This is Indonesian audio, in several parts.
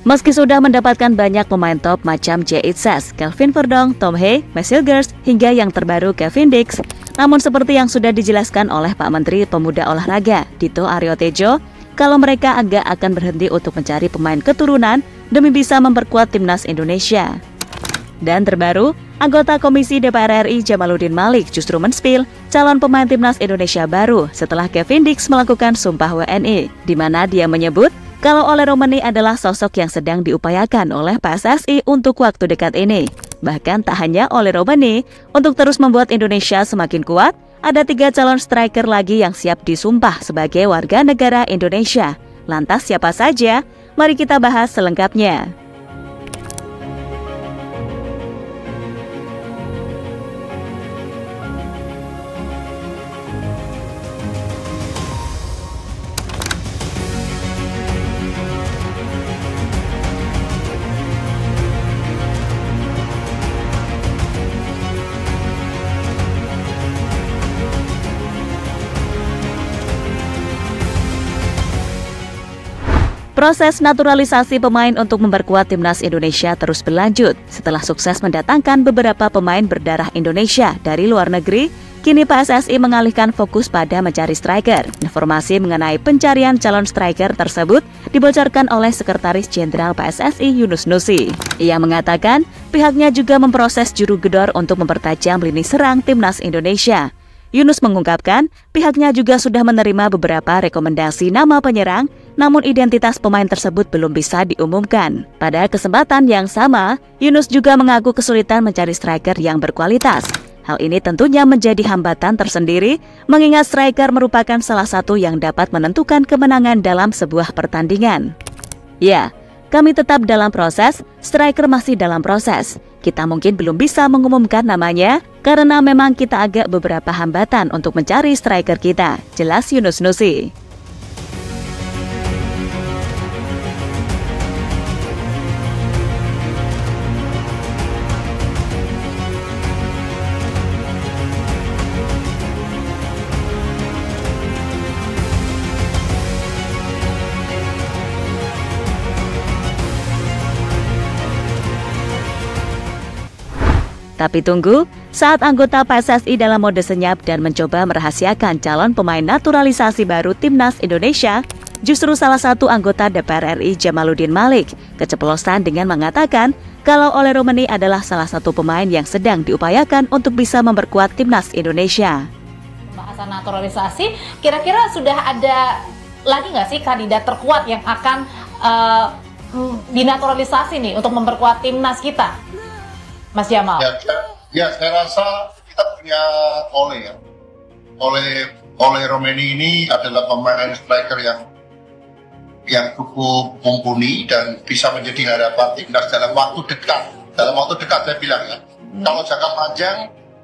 Meski sudah mendapatkan banyak pemain top macam Jay Itzes, Kelvin Verdong, Tom Hea, Marcel Gers, hingga yang terbaru Kevin Dix, namun seperti yang sudah dijelaskan oleh Pak Menteri Pemuda Olahraga, Dito Aryo Tejo, kalau mereka agak akan berhenti untuk mencari pemain keturunan demi bisa memperkuat timnas Indonesia. Dan terbaru, anggota Komisi DPR RI Jamaluddin Malik justru men-spill calon pemain timnas Indonesia baru setelah Kevin Dix melakukan sumpah WNI, di mana dia menyebut kalau Ole Romeni adalah sosok yang sedang diupayakan oleh PSSI untuk waktu dekat ini. Bahkan tak hanya Ole Romeni, untuk terus membuat Indonesia semakin kuat, ada 3 calon striker lagi yang siap disumpah sebagai warga negara Indonesia. Lantas siapa saja? Mari kita bahas selengkapnya. Proses naturalisasi pemain untuk memperkuat timnas Indonesia terus berlanjut. Setelah sukses mendatangkan beberapa pemain berdarah Indonesia dari luar negeri, kini PSSI mengalihkan fokus pada mencari striker. Informasi mengenai pencarian calon striker tersebut dibocorkan oleh Sekretaris Jenderal PSSI Yunus Nusi. Ia mengatakan pihaknya juga memproses juru gedor untuk mempertajam lini serang timnas Indonesia. Yunus mengungkapkan pihaknya juga sudah menerima beberapa rekomendasi nama penyerang, namun identitas pemain tersebut belum bisa diumumkan. Pada kesempatan yang sama, Yunus juga mengaku kesulitan mencari striker yang berkualitas. Hal ini tentunya menjadi hambatan tersendiri, mengingat striker merupakan salah satu yang dapat menentukan kemenangan dalam sebuah pertandingan. Ya, kami tetap dalam proses, striker masih dalam proses. Kita mungkin belum bisa mengumumkan namanya, karena memang kita agak beberapa hambatan untuk mencari striker kita, jelas Yunus Nusi. Tapi tunggu, saat anggota PSSI dalam mode senyap dan mencoba merahasiakan calon pemain naturalisasi baru timnas Indonesia, justru salah satu anggota DPR RI Jamaluddin Malik keceplosan dengan mengatakan kalau Ole Romeni adalah salah satu pemain yang sedang diupayakan untuk bisa memperkuat timnas Indonesia. Pembahasan naturalisasi, kira-kira sudah ada lagi nggak sih kandidat terkuat yang akan dinaturalisasi nih untuk memperkuat timnas kita? Mas Jamal. Ya, saya rasa kita punya Ole ya. Ole Romeni ini adalah pemain striker yang cukup mumpuni dan bisa menjadi harapan timnas dalam waktu dekat. Dalam waktu dekat saya bilang ya. Kalau jangka panjang,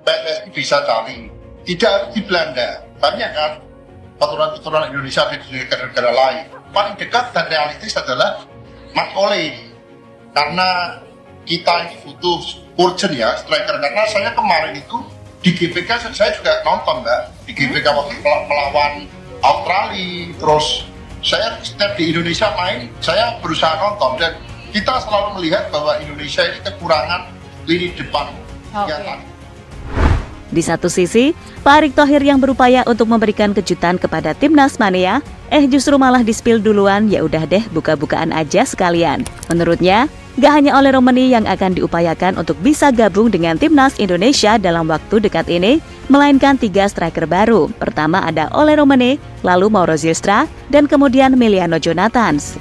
PSSI bisa cari. Tidak di Belanda. Banyak kan keturunan Indonesia di negara-negara lain. Paling dekat dan realistis adalah Mas Ole. Karena kita ini butuh urgent ya striker, karena saya kemarin itu di GBK saya juga nonton Mbak, di GBK waktu melawan Australia, terus saya setiap di Indonesia main saya berusaha nonton dan kita selalu melihat bahwa Indonesia ini kekurangan lini depan yang tadi. Di satu sisi, Pak Erick Thohir yang berupaya untuk memberikan kejutan kepada timnas mania, justru malah di-spill duluan, ya udah deh buka-bukaan aja sekalian. Menurutnya, gak hanya Ole Romeni yang akan diupayakan untuk bisa gabung dengan timnas Indonesia dalam waktu dekat ini, melainkan 3 striker baru. Pertama ada Ole Romeni, lalu Mauro Zylstra, dan kemudian Miliano Jonathans.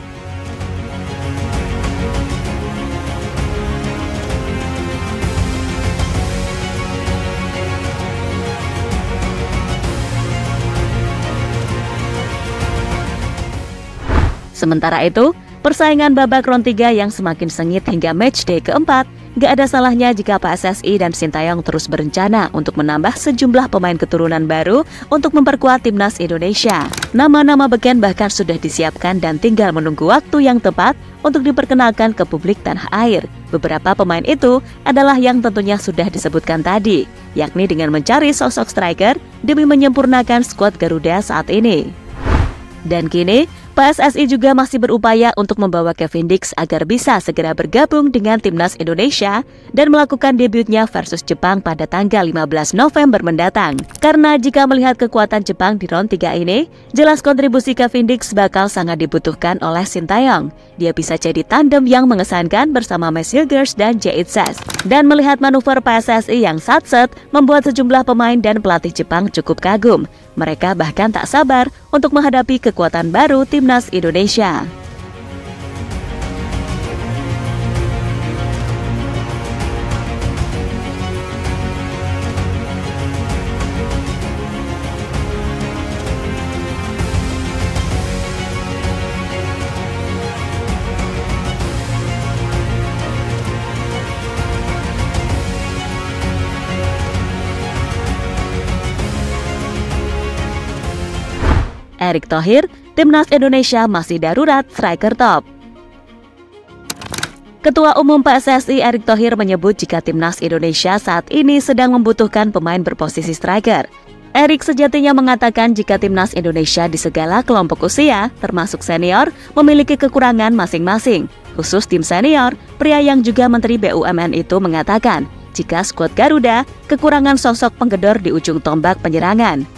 Sementara itu, persaingan babak round 3 yang semakin sengit hingga matchday keempat, gak ada salahnya jika PSSI dan Sintayong terus berencana untuk menambah sejumlah pemain keturunan baru untuk memperkuat timnas Indonesia. Nama-nama beken bahkan sudah disiapkan dan tinggal menunggu waktu yang tepat untuk diperkenalkan ke publik tanah air. Beberapa pemain itu adalah yang tentunya sudah disebutkan tadi, yakni dengan mencari sosok striker demi menyempurnakan skuad Garuda saat ini. Dan kini, PSSI juga masih berupaya untuk membawa Kevin Dix agar bisa segera bergabung dengan Timnas Indonesia dan melakukan debutnya versus Jepang pada tanggal 15 November mendatang. Karena jika melihat kekuatan Jepang di round 3 ini, jelas kontribusi Kevin Dix bakal sangat dibutuhkan oleh Sintayong. Dia bisa jadi tandem yang mengesankan bersama Max Hilgers dan Jay Itzes. Dan melihat manuver PSSI yang satset membuat sejumlah pemain dan pelatih Jepang cukup kagum. Mereka bahkan tak sabar untuk menghadapi kekuatan baru Timnas Indonesia. Erick Thohir, Timnas Indonesia masih darurat striker top. Ketua Umum PSSI Erick Thohir menyebut jika Timnas Indonesia saat ini sedang membutuhkan pemain berposisi striker. Erick sejatinya mengatakan jika Timnas Indonesia di segala kelompok usia, termasuk senior, memiliki kekurangan masing-masing. Khusus tim senior, pria yang juga Menteri BUMN itu mengatakan jika skuad Garuda kekurangan sosok penggedor di ujung tombak penyerangan.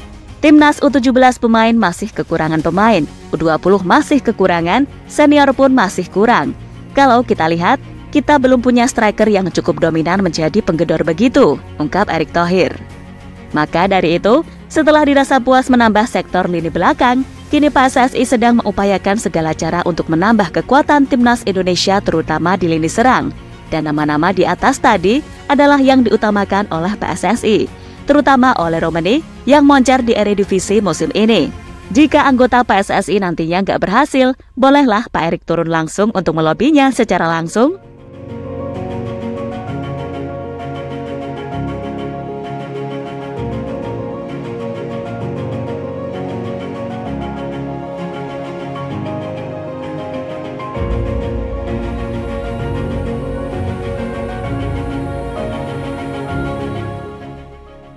Timnas U17 pemain masih kekurangan pemain, U20 masih kekurangan, senior pun masih kurang. Kalau kita lihat, kita belum punya striker yang cukup dominan menjadi penggedor begitu, ungkap Erick Thohir. Maka dari itu, setelah dirasa puas menambah sektor lini belakang, kini PSSI sedang mengupayakan segala cara untuk menambah kekuatan Timnas Indonesia terutama di lini serang. Dan nama-nama di atas tadi adalah yang diutamakan oleh PSSI, terutama oleh Romani yang moncer di Eredivisie musim ini. Jika anggota PSSI nantinya nggak berhasil, bolehlah Pak Erick turun langsung untuk melobinya secara langsung.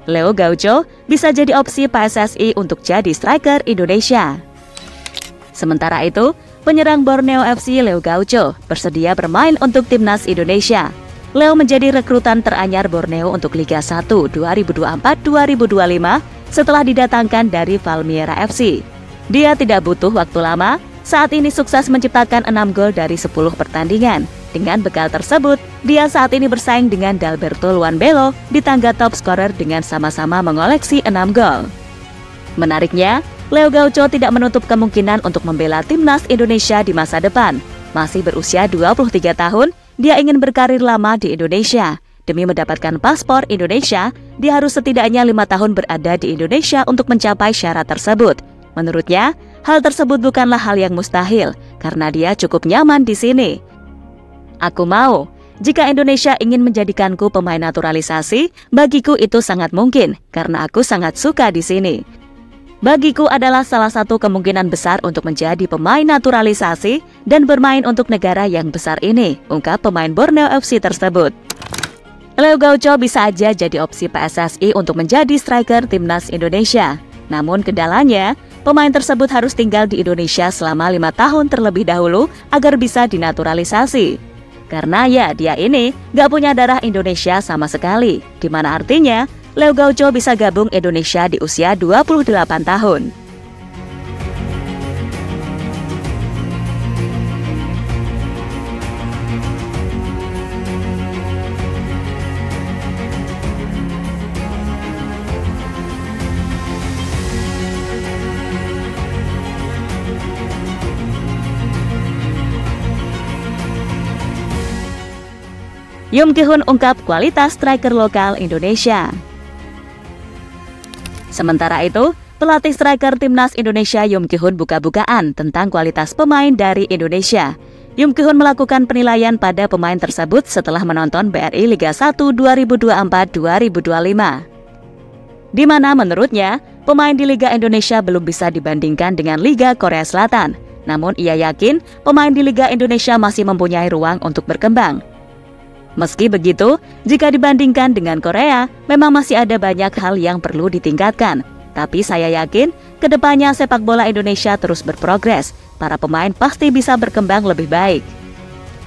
Leo Gaucho bisa jadi opsi PSSI untuk jadi striker Indonesia. Sementara itu, penyerang Borneo FC Leo Gaucho bersedia bermain untuk Timnas Indonesia. Leo menjadi rekrutan teranyar Borneo untuk Liga 1 2024-2025 setelah didatangkan dari Valmiera FC. Dia tidak butuh waktu lama, saat ini sukses menciptakan 6 gol dari 10 pertandingan. Dengan bekal tersebut, dia saat ini bersaing dengan Dalberto Luanbelo di tangga top scorer dengan sama-sama mengoleksi 6 gol. Menariknya, Leo Gaucho tidak menutup kemungkinan untuk membela Timnas Indonesia di masa depan. Masih berusia 23 tahun, dia ingin berkarir lama di Indonesia. Demi mendapatkan paspor Indonesia, dia harus setidaknya 5 tahun berada di Indonesia untuk mencapai syarat tersebut. Menurutnya, hal tersebut bukanlah hal yang mustahil, karena dia cukup nyaman di sini. Aku mau. Jika Indonesia ingin menjadikanku pemain naturalisasi, bagiku itu sangat mungkin karena aku sangat suka di sini. Bagiku adalah salah satu kemungkinan besar untuk menjadi pemain naturalisasi dan bermain untuk negara yang besar ini, ungkap pemain Borneo FC tersebut. Leo Gaucho bisa aja jadi opsi PSSI untuk menjadi striker Timnas Indonesia. Namun kendalanya, pemain tersebut harus tinggal di Indonesia selama 5 tahun terlebih dahulu agar bisa dinaturalisasi. Karena ya dia ini gak punya darah Indonesia sama sekali, dimana artinya Leo Gaucho bisa gabung Indonesia di usia 28 tahun. Yum Ki-hun ungkap kualitas striker lokal Indonesia. Sementara itu, pelatih striker Timnas Indonesia Yum Ki-hun buka-bukaan tentang kualitas pemain dari Indonesia. Yum Ki-hun melakukan penilaian pada pemain tersebut setelah menonton BRI Liga 1 2024-2025. Di mana menurutnya, pemain di Liga Indonesia belum bisa dibandingkan dengan Liga Korea Selatan. Namun ia yakin pemain di Liga Indonesia masih mempunyai ruang untuk berkembang. Meski begitu, jika dibandingkan dengan Korea, memang masih ada banyak hal yang perlu ditingkatkan. Tapi saya yakin Kedepannya sepak bola Indonesia terus berprogres, para pemain pasti bisa berkembang lebih baik.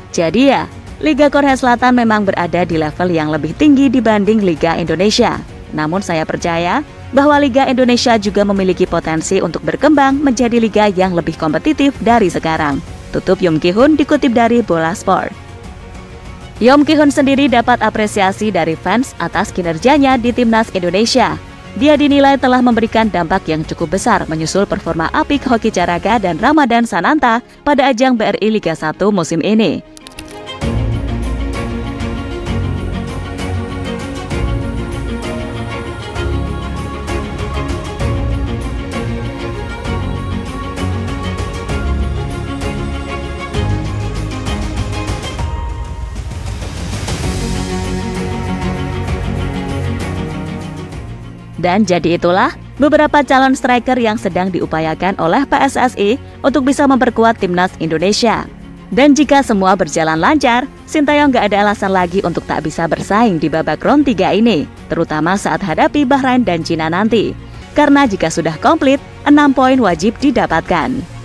Jadi ya, Liga Korea Selatan memang berada di level yang lebih tinggi dibanding Liga Indonesia. Namun saya percaya bahwa Liga Indonesia juga memiliki potensi untuk berkembang menjadi liga yang lebih kompetitif dari sekarang. Tutup Yum Ki-hun dikutip dari Bola Sport. Yum Ki-hun sendiri dapat apresiasi dari fans atas kinerjanya di Timnas Indonesia. Dia dinilai telah memberikan dampak yang cukup besar menyusul performa apik Hoki Caraga dan Ramadan Sananta pada ajang BRI Liga 1 musim ini. Dan jadi itulah beberapa calon striker yang sedang diupayakan oleh PSSI untuk bisa memperkuat Timnas Indonesia. Dan jika semua berjalan lancar, Sintayong gak ada alasan lagi untuk tak bisa bersaing di babak round 3 ini, terutama saat hadapi Bahrain dan Cina nanti. Karena jika sudah komplit, 6 poin wajib didapatkan.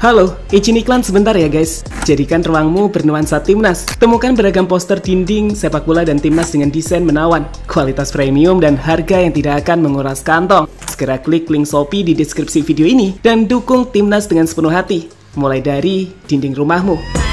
Halo, izin iklan sebentar ya guys. Jadikan ruangmu bernuansa Timnas. Temukan beragam poster dinding, sepak bola dan Timnas dengan desain menawan, kualitas premium dan harga yang tidak akan menguras kantong. Segera klik link Shopee di deskripsi video ini dan dukung Timnas dengan sepenuh hati. Mulai dari dinding rumahmu.